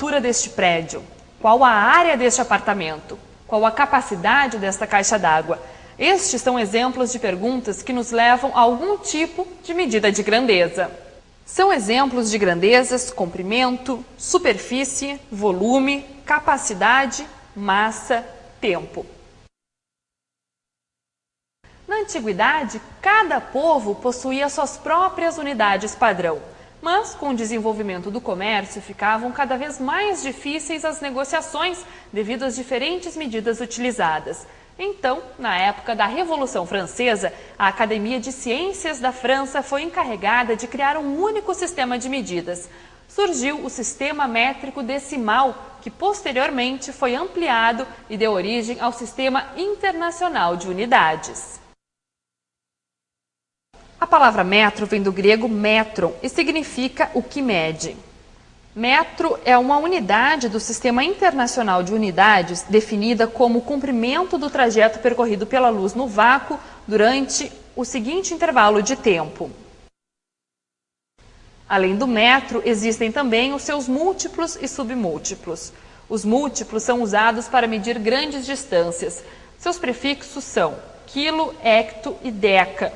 altura deste prédio? Qual a área deste apartamento? Qual a capacidade desta caixa d'água? Estes são exemplos de perguntas que nos levam a algum tipo de medida de grandeza. São exemplos de grandezas: comprimento, superfície, volume, capacidade, massa, tempo. Na antiguidade, cada povo possuía suas próprias unidades padrão, mas com o desenvolvimento do comércio ficavam cada vez mais difíceis as negociações devido às diferentes medidas utilizadas. Então, na época da Revolução Francesa, a Academia de Ciências da França foi encarregada de criar um único sistema de medidas. Surgiu o sistema métrico decimal, que posteriormente foi ampliado e deu origem ao Sistema Internacional de Unidades. A palavra metro vem do grego metron e significa o que mede. Metro é uma unidade do Sistema Internacional de Unidades definida como o comprimento do trajeto percorrido pela luz no vácuo durante o seguinte intervalo de tempo. Além do metro, existem também os seus múltiplos e submúltiplos. Os múltiplos são usados para medir grandes distâncias. Seus prefixos são quilo, hecto e deca.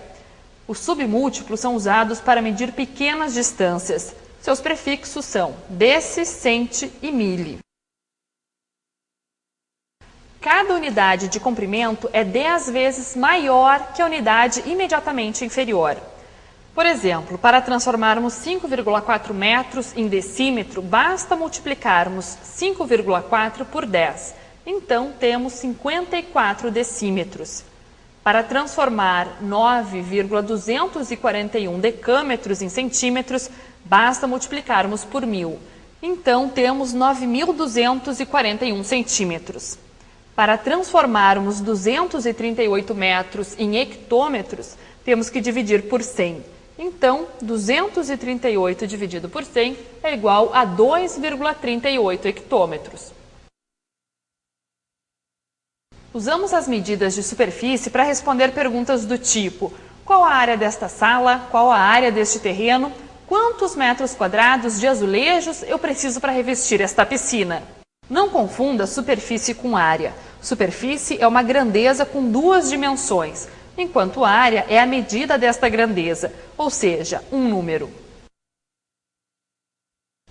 Os submúltiplos são usados para medir pequenas distâncias. Seus prefixos são deci, centi e mili. Cada unidade de comprimento é 10 vezes maior que a unidade imediatamente inferior. Por exemplo, para transformarmos 5,4 metros em decímetro, basta multiplicarmos 5,4 por 10. Então, temos 54 decímetros. Para transformar 9,241 decâmetros em centímetros, basta multiplicarmos por 1000. Então, temos 9.241 centímetros. Para transformarmos 238 metros em hectômetros, temos que dividir por 100. Então, 238 dividido por 100 é igual a 2,38 hectômetros. Usamos as medidas de superfície para responder perguntas do tipo: qual a área desta sala? Qual a área deste terreno? Quantos metros quadrados de azulejos eu preciso para revestir esta piscina? Não confunda superfície com área. Superfície é uma grandeza com duas dimensões, enquanto área é a medida desta grandeza, ou seja, um número.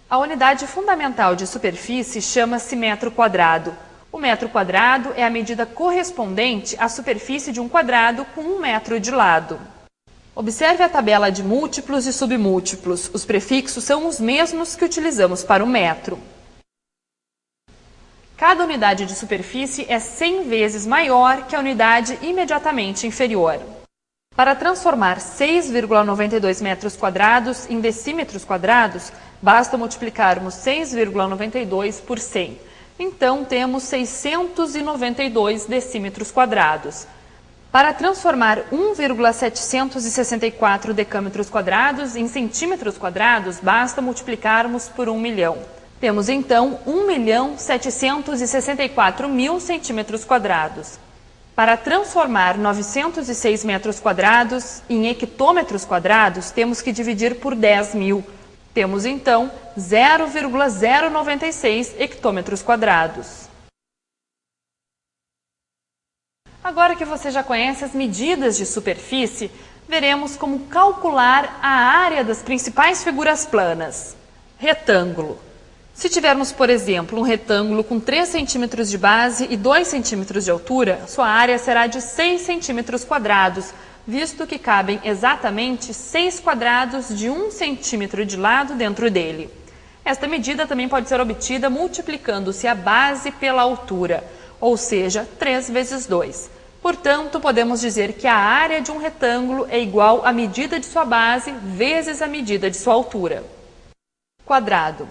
A unidade fundamental de superfície chama-se metro quadrado. O metro quadrado é a medida correspondente à superfície de um quadrado com 1 metro de lado. Observe a tabela de múltiplos e submúltiplos. Os prefixos são os mesmos que utilizamos para o metro. Cada unidade de superfície é 100 vezes maior que a unidade imediatamente inferior. Para transformar 6,92 metros quadrados em decímetros quadrados, basta multiplicarmos 6,92 por 100. Então, temos 692 decímetros quadrados. Para transformar 1,764 decâmetros quadrados em centímetros quadrados, basta multiplicarmos por 1 milhão. Temos, então, 1.764.000 centímetros quadrados. Para transformar 906 metros quadrados em hectômetros quadrados, temos que dividir por 10.000. Temos, então, 0,096 hectômetros quadrados. Agora que você já conhece as medidas de superfície, veremos como calcular a área das principais figuras planas. Retângulo. Se tivermos, por exemplo, um retângulo com 3 centímetros de base e 2 centímetros de altura, sua área será de 6 centímetros quadrados, visto que cabem exatamente 6 quadrados de 1 centímetro de lado dentro dele. Esta medida também pode ser obtida multiplicando-se a base pela altura, ou seja, 3 vezes 2. Portanto, podemos dizer que a área de um retângulo é igual à medida de sua base vezes a medida de sua altura. Quadrado.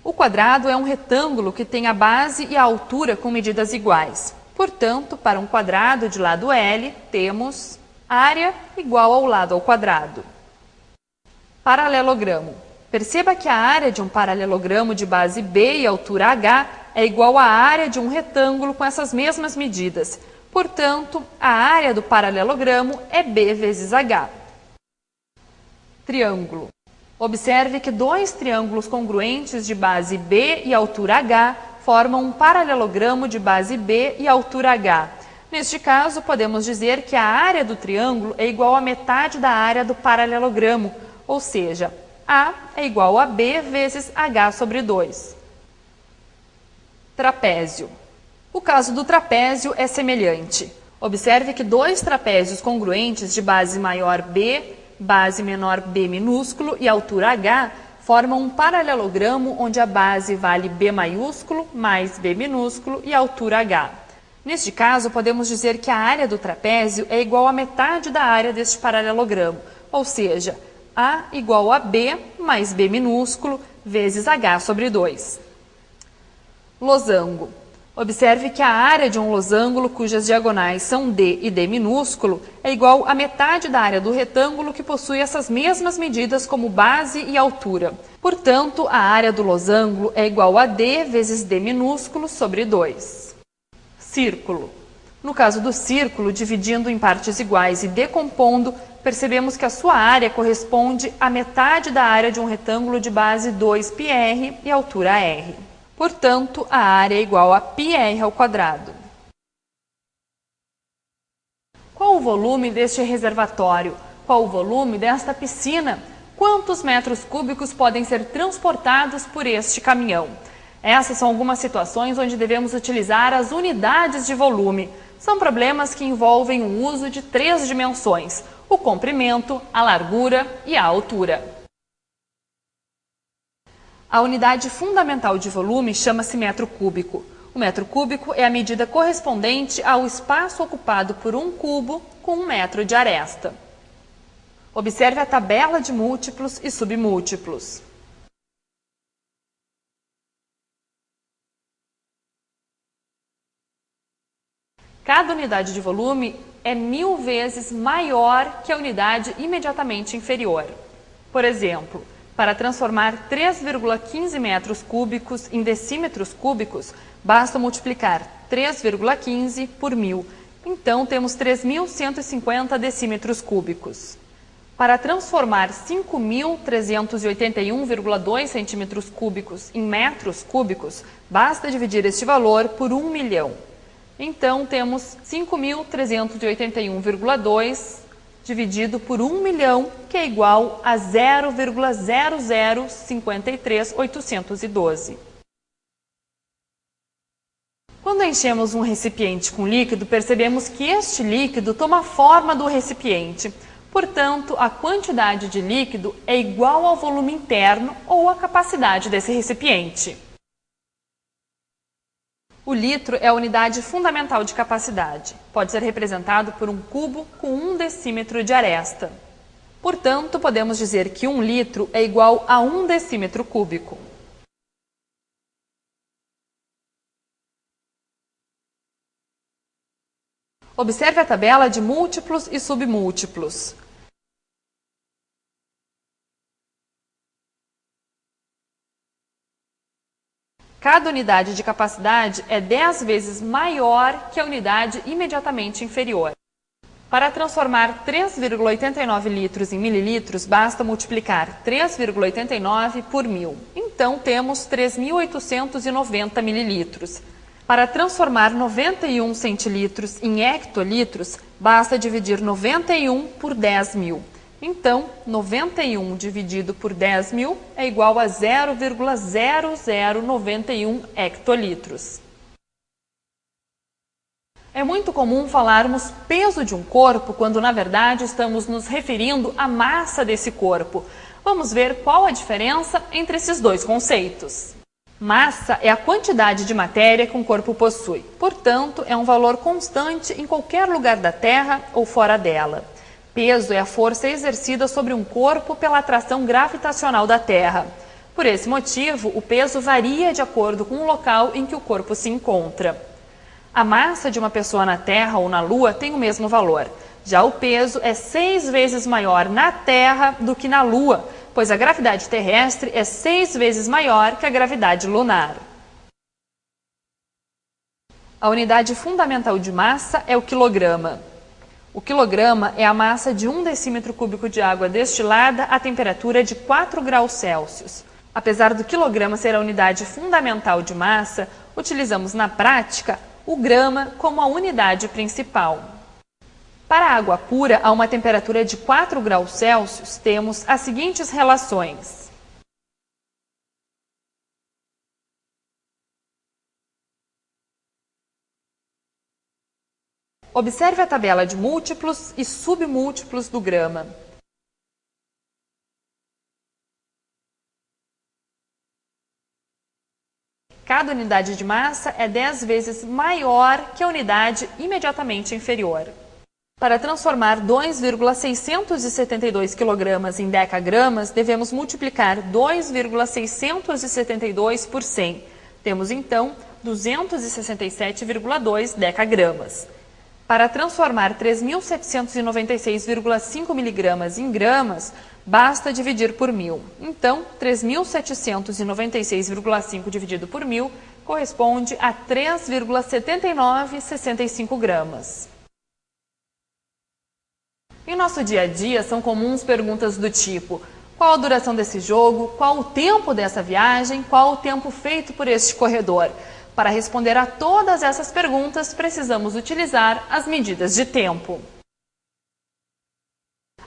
O quadrado é um retângulo que tem a base e a altura com medidas iguais. Portanto, para um quadrado de lado L, temos área igual ao lado ao quadrado. Paralelogramo. Perceba que a área de um paralelogramo de base B e altura H é igual à área de um retângulo com essas mesmas medidas. Portanto, a área do paralelogramo é B vezes H. Triângulo. Observe que dois triângulos congruentes de base B e altura h formam um paralelogramo de base B e altura h. Neste caso, podemos dizer que a área do triângulo é igual à metade da área do paralelogramo, ou seja, A é igual a B vezes h sobre 2. Trapézio. O caso do trapézio é semelhante. Observe que dois trapézios congruentes de base maior B, base menor B minúsculo e altura h formam um paralelogramo onde a base vale B maiúsculo mais B minúsculo e altura h. Neste caso, podemos dizer que a área do trapézio é igual à metade da área deste paralelogramo, ou seja, A igual a B mais B minúsculo vezes h sobre 2. Losango. Observe que a área de um losango cujas diagonais são D e D minúsculo é igual à metade da área do retângulo que possui essas mesmas medidas como base e altura. Portanto, a área do losango é igual a D vezes D minúsculo sobre 2. Círculo. No caso do círculo, dividindo em partes iguais e decompondo, percebemos que a sua área corresponde à metade da área de um retângulo de base 2πr e altura r. Portanto, a área é igual a πr ao quadrado. Qual o volume deste reservatório? Qual o volume desta piscina? Quantos metros cúbicos podem ser transportados por este caminhão? Essas são algumas situações onde devemos utilizar as unidades de volume. São problemas que envolvem o uso de 3 dimensões: o comprimento, a largura e a altura. A unidade fundamental de volume chama-se metro cúbico. O metro cúbico é a medida correspondente ao espaço ocupado por um cubo com 1 metro de aresta. Observe a tabela de múltiplos e submúltiplos. Cada unidade de volume é 1000 vezes maior que a unidade imediatamente inferior. Por exemplo, para transformar 3,15 metros cúbicos em decímetros cúbicos, basta multiplicar 3,15 por 1000. Então, temos 3.150 decímetros cúbicos. Para transformar 5.381,2 centímetros cúbicos em metros cúbicos, basta dividir este valor por 1 milhão. Então, temos 5.381,2 dividido por 1 milhão, que é igual a 0,0053812. Quando enchemos um recipiente com líquido, percebemos que este líquido toma a forma do recipiente. Portanto, a quantidade de líquido é igual ao volume interno ou à capacidade desse recipiente. O litro é a unidade fundamental de capacidade. Pode ser representado por um cubo com 1 decímetro de aresta. Portanto, podemos dizer que 1 litro é igual a 1 decímetro cúbico. Observe a tabela de múltiplos e submúltiplos. Cada unidade de capacidade é 10 vezes maior que a unidade imediatamente inferior. Para transformar 3,89 litros em mililitros, basta multiplicar 3,89 por 1000. Então, temos 3.890 mililitros. Para transformar 91 centilitros em hectolitros, basta dividir 91 por 10.000. Então, 91 dividido por 10.000 é igual a 0,0091 hectolitros. É muito comum falarmos peso de um corpo quando, na verdade, estamos nos referindo à massa desse corpo. Vamos ver qual a diferença entre esses dois conceitos. Massa é a quantidade de matéria que um corpo possui. Portanto, é um valor constante em qualquer lugar da Terra ou fora dela. Peso é a força exercida sobre um corpo pela atração gravitacional da Terra. Por esse motivo, o peso varia de acordo com o local em que o corpo se encontra. A massa de uma pessoa na Terra ou na Lua tem o mesmo valor. Já o peso é 6 vezes maior na Terra do que na Lua, pois a gravidade terrestre é 6 vezes maior que a gravidade lunar. A unidade fundamental de massa é o quilograma. O quilograma é a massa de 1 decímetro cúbico de água destilada a temperatura de 4 graus Celsius. Apesar do quilograma ser a unidade fundamental de massa, utilizamos na prática o grama como a unidade principal. Para a água pura, a uma temperatura de 4 graus Celsius, temos as seguintes relações. Observe a tabela de múltiplos e submúltiplos do grama. Cada unidade de massa é 10 vezes maior que a unidade imediatamente inferior. Para transformar 2,672 kg em decagramas, devemos multiplicar 2,672 por 100. Temos, então, 267,2 decagramas. Para transformar 3.796,5 mg em gramas, basta dividir por 1.000. Então, 3.796,5 dividido por 1.000 corresponde a 3,7965 gramas. Em nosso dia a dia, são comuns perguntas do tipo: qual a duração desse jogo? Qual o tempo dessa viagem? Qual o tempo feito por este corredor? Para responder a todas essas perguntas, precisamos utilizar as medidas de tempo.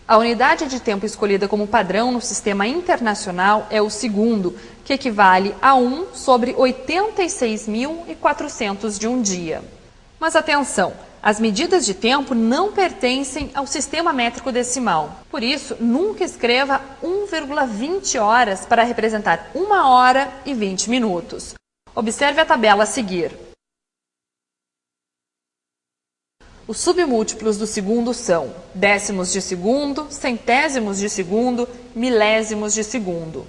A unidade de tempo escolhida como padrão no sistema internacional é o segundo, que equivale a 1 sobre 86.400 de um dia. Mas atenção! As medidas de tempo não pertencem ao sistema métrico decimal. Por isso, nunca escreva 1,20 horas para representar 1 hora e 20 minutos. Observe a tabela a seguir. Os submúltiplos do segundo são décimos de segundo, centésimos de segundo, milésimos de segundo.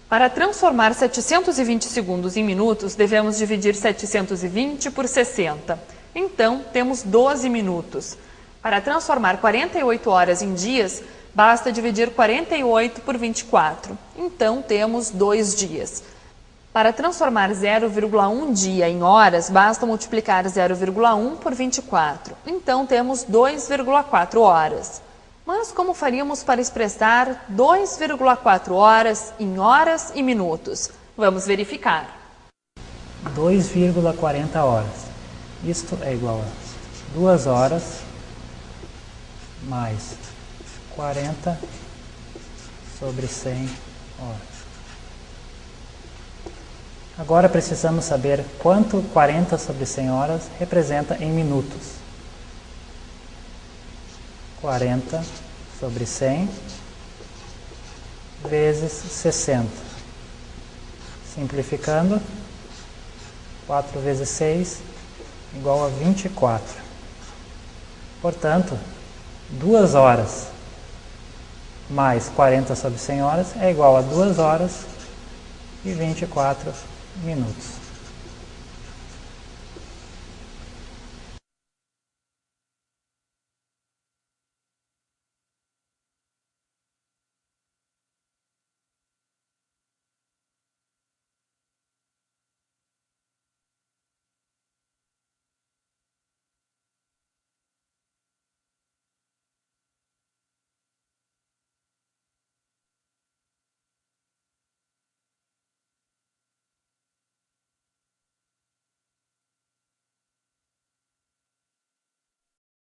Para transformar 720 segundos em minutos, devemos dividir 720 por 60. Então, temos 12 minutos. Para transformar 48 horas em dias, basta dividir 48 por 24. Então, temos 2 dias. Para transformar 0,1 dia em horas, basta multiplicar 0,1 por 24. Então, temos 2,4 horas. Mas como faríamos para expressar 2,4 horas em horas e minutos? Vamos verificar. 2,40 horas. Isto é igual a 2 horas mais 40 sobre 100 horas. Agora precisamos saber quanto 40 sobre 100 horas representa em minutos. 40 sobre 100 vezes 60. Simplificando, 4 vezes 6 igual a 24. Portanto, 2 horas mais 40 sobre 100 horas é igual a 2 horas e 24 minutos.